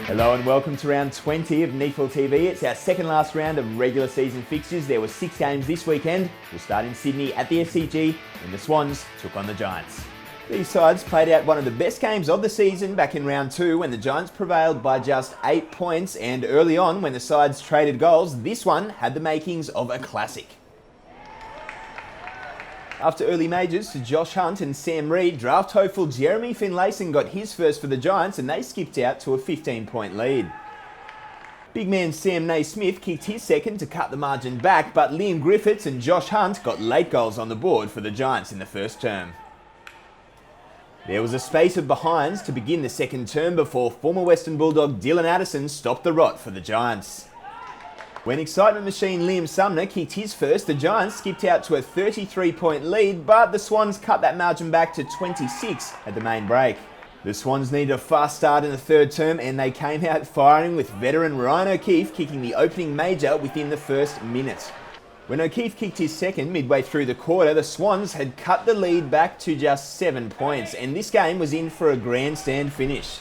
Hello and welcome to round 20 of Neatful TV. It's our second last round of regular season fixtures. There were 6 games this weekend. We'll start in Sydney at the SCG when the Swans took on the Giants. These sides played out one of the best games of the season back in round 2 when the Giants prevailed by just 8 points, and early on when the sides traded goals, this one had the makings of a classic. After early majors to Josh Hunt and Sam Reid, draft hopeful Jeremy Finlayson got his first for the Giants and they skipped out to a 15-point lead. Big man Sam Naismith kicked his second to cut the margin back, but Liam Griffiths and Josh Hunt got late goals on the board for the Giants in the first term. There was a space of behinds to begin the second term before former Western Bulldog Dylan Addison stopped the rot for the Giants. When excitement machine Liam Sumner kicked his first, the Giants skipped out to a 33-point lead, but the Swans cut that margin back to 26 at the main break. The Swans needed a fast start in the third term and they came out firing with veteran Ryan O'Keefe kicking the opening major within the first minute. When O'Keefe kicked his second midway through the quarter, the Swans had cut the lead back to just 7 points, and this game was in for a grandstand finish.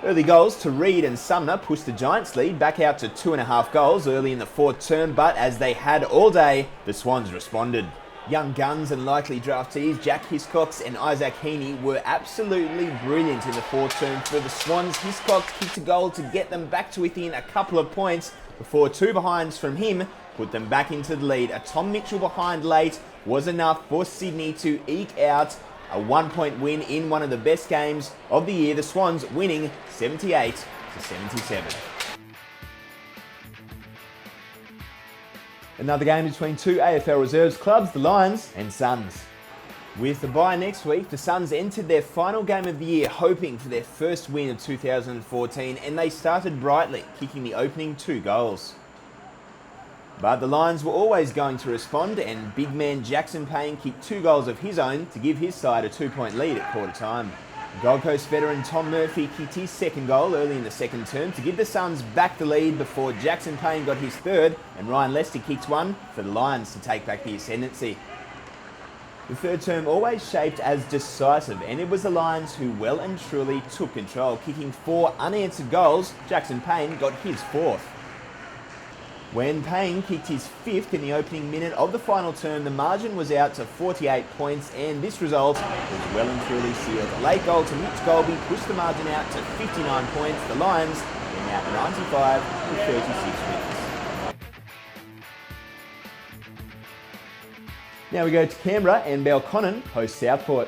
Early goals to Reid and Sumner pushed the Giants' lead back out to 2.5 goals early in the fourth term, but as they had all day, the Swans responded. Young guns and likely draftees Jack Hiscox and Isaac Heaney were absolutely brilliant in the fourth term for the Swans. Hiscox kicked a goal to get them back to within a couple of points before 2 behinds from him put them back into the lead. A Tom Mitchell behind late was enough for Sydney to eke out a 1-point win in one of the best games of the year, the Swans winning 78-77. Another game between 2 AFL reserves clubs, the Lions and Suns. With the bye next week, the Suns entered their final game of the year hoping for their first win of 2014, and they started brightly, kicking the opening 2 goals. But the Lions were always going to respond, and big man Jackson Payne kicked 2 goals of his own to give his side a 2-point lead at quarter time. Gold Coast veteran Tom Murphy kicked his second goal early in the second term to give the Suns back the lead before Jackson Payne got his third and Ryan Lester kicked one for the Lions to take back the ascendancy. The third term always shaped as decisive, and it was the Lions who well and truly took control. Kicking 4 unanswered goals, Jackson Payne got his 4th. When Payne kicked his 5th in the opening minute of the final term, the margin was out to 48 points, and this result was well and truly sealed. A late goal to Mitch Golby pushed the margin out to 59 points. The Lions came out 95-36 wins. Now we go to Canberra and Belconnen host Southport.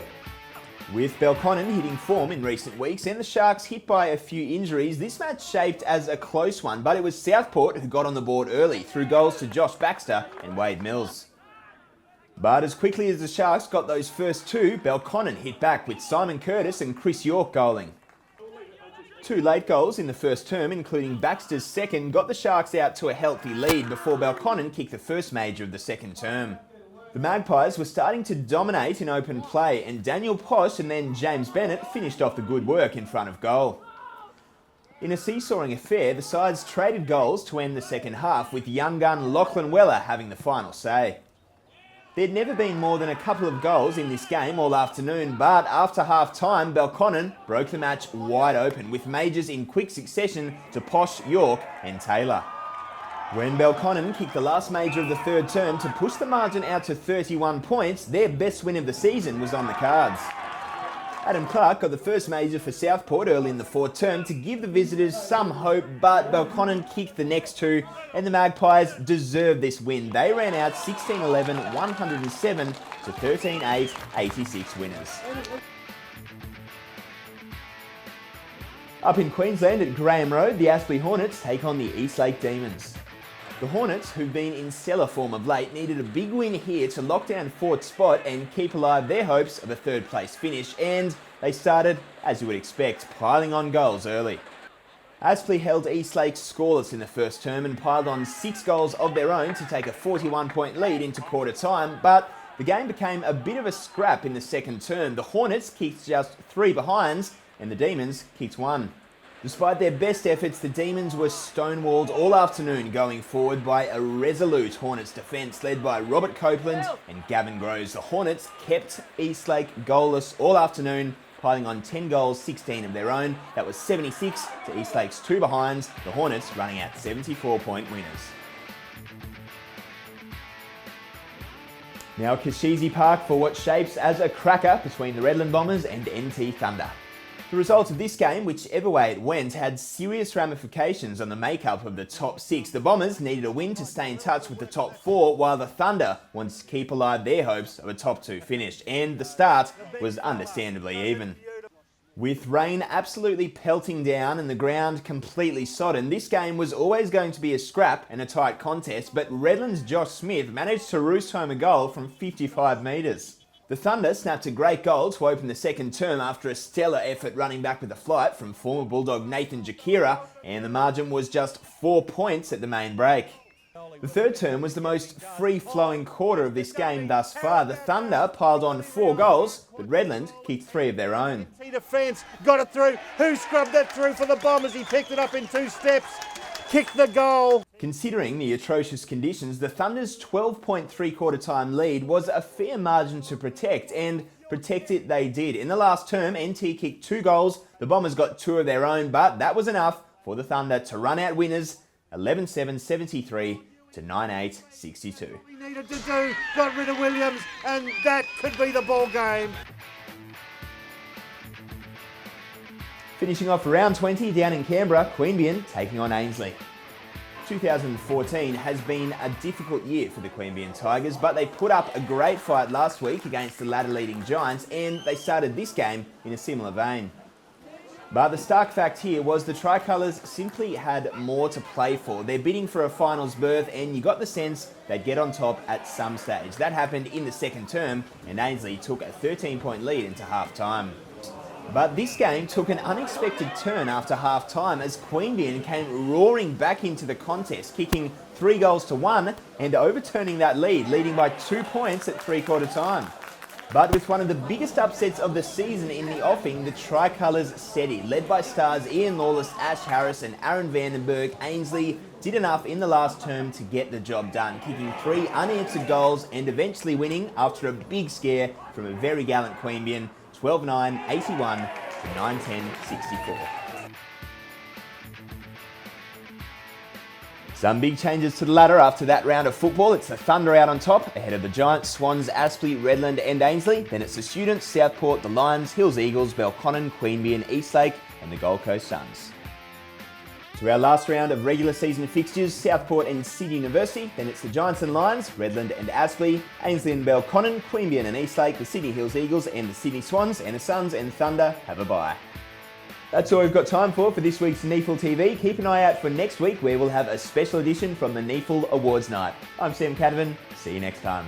With Belconnen hitting form in recent weeks and the Sharks hit by a few injuries, this match shaped as a close one, but it was Southport who got on the board early through goals to Josh Baxter and Wade Mills. But as quickly as the Sharks got those first 2, Belconnen hit back with Simon Curtis and Chris York goaling. 2 late goals in the first term, including Baxter's second, got the Sharks out to a healthy lead before Belconnen kicked the first major of the second term. The Magpies were starting to dominate in open play, and Daniel Posh and then James Bennett finished off the good work in front of goal. In a seesawing affair, the sides traded goals to end the second half, with young gun Lachlan Weller having the final say. There'd never been more than a couple of goals in this game all afternoon, but after half-time, Belconnen broke the match wide open, with majors in quick succession to Posh, York and Taylor. When Belconnen kicked the last major of the third term to push the margin out to 31 points, their best win of the season was on the cards. Adam Clark got the first major for Southport early in the fourth term to give the visitors some hope, but Belconnen kicked the next 2 and the Magpies deserved this win. They ran out 16-11, 107 to 13-8, 86 winners. Up in Queensland at Graham Road, the Aspley Hornets take on the Eastlake Demons. The Hornets, who've been in stellar form of late, needed a big win here to lock down 4th spot and keep alive their hopes of a 3rd place finish, and they started, as you would expect, piling on goals early. Aspley held Eastlake scoreless in the first term and piled on 6 goals of their own to take a 41-point lead into quarter time, but the game became a bit of a scrap in the second term. The Hornets kicked just 3 behinds and the Demons kicked 1. Despite their best efforts, the Demons were stonewalled all afternoon going forward by a resolute Hornets defence led by Robert Copeland and Gavin Groves. The Hornets kept Eastlake goalless all afternoon piling on 10 goals, 16 of their own. That was 76 to Eastlake's 2 behinds, the Hornets running out 74-point winners. Now Kashizi Park for what shapes as a cracker between the Redland Bombers and NT Thunder. The result of this game, whichever way it went, had serious ramifications on the makeup of the top 6. The Bombers needed a win to stay in touch with the top 4, while the Thunder wants to keep alive their hopes of a top 2 finish, and the start was understandably even. With rain absolutely pelting down and the ground completely sodden, this game was always going to be a scrap and a tight contest, but Redland's Josh Smith managed to roost home a goal from 55 metres. The Thunder snapped a great goal to open the second term after a stellar effort running back with a flight from former Bulldog Nathan Jakira, and the margin was just 4 points at the main break. The third term was the most free-flowing quarter of this game thus far. The Thunder piled on 4 goals, but Redland kicked 3 of their own. Defence got it through. Who scrubbed that through for the Bombers? He picked it up in 2 steps. Kicked the goal. Considering the atrocious conditions, the Thunder's 12-point three-quarter time lead was a fair margin to protect, and protect it they did. In the last term, NT kicked 2 goals, the Bombers got 2 of their own, but that was enough for the Thunder to run out winners 11-7-73 to 9-8-62. We needed to do, got rid of Williams, and that could be the ball game. Finishing off round 20 down in Canberra, Queanbeyan taking on Ainslie. 2014 has been a difficult year for the Queanbeyan Tigers, but they put up a great fight last week against the ladder-leading Giants, and they started this game in a similar vein. But the stark fact here was the Tricolours simply had more to play for. They're bidding for a finals berth, and you got the sense they'd get on top at some stage. That happened in the second term, and Ainslie took a 13-point lead into half-time. But this game took an unexpected turn after half-time as Queanbeyan came roaring back into the contest, kicking 3 goals to 1 and overturning that lead, leading by 2 points at three-quarter time. But with one of the biggest upsets of the season in the offing, the Tricolours steady. Led by stars Ian Lawless, Ash Harris and Aaron Vandenberg, Ainslie did enough in the last term to get the job done, kicking 3 unanswered goals and eventually winning after a big scare from a very gallant Queanbeyan, 12-9-81 to 9-10-64. Some big changes to the ladder after that round of football. It's the Thunder out on top, ahead of the Giants, Swans, Aspley, Redland and Ainslie. Then it's the Students, Southport, the Lions, Hills Eagles, Belconnen, Queanbeyan, Eastlake and the Gold Coast Suns. To our last round of regular season fixtures, Southport and Sydney University. Then it's the Giants and Lions, Redland and Aspley, Ainslie and Belconnen, Queanbeyan and Eastlake, the Sydney Hills Eagles and the Sydney Swans, and the Suns and Thunder have a bye. That's all we've got time for this week's NEAFL TV. Keep an eye out for next week where we'll have a special edition from the NEAFL Awards Night. I'm Sam Canavan. See you next time.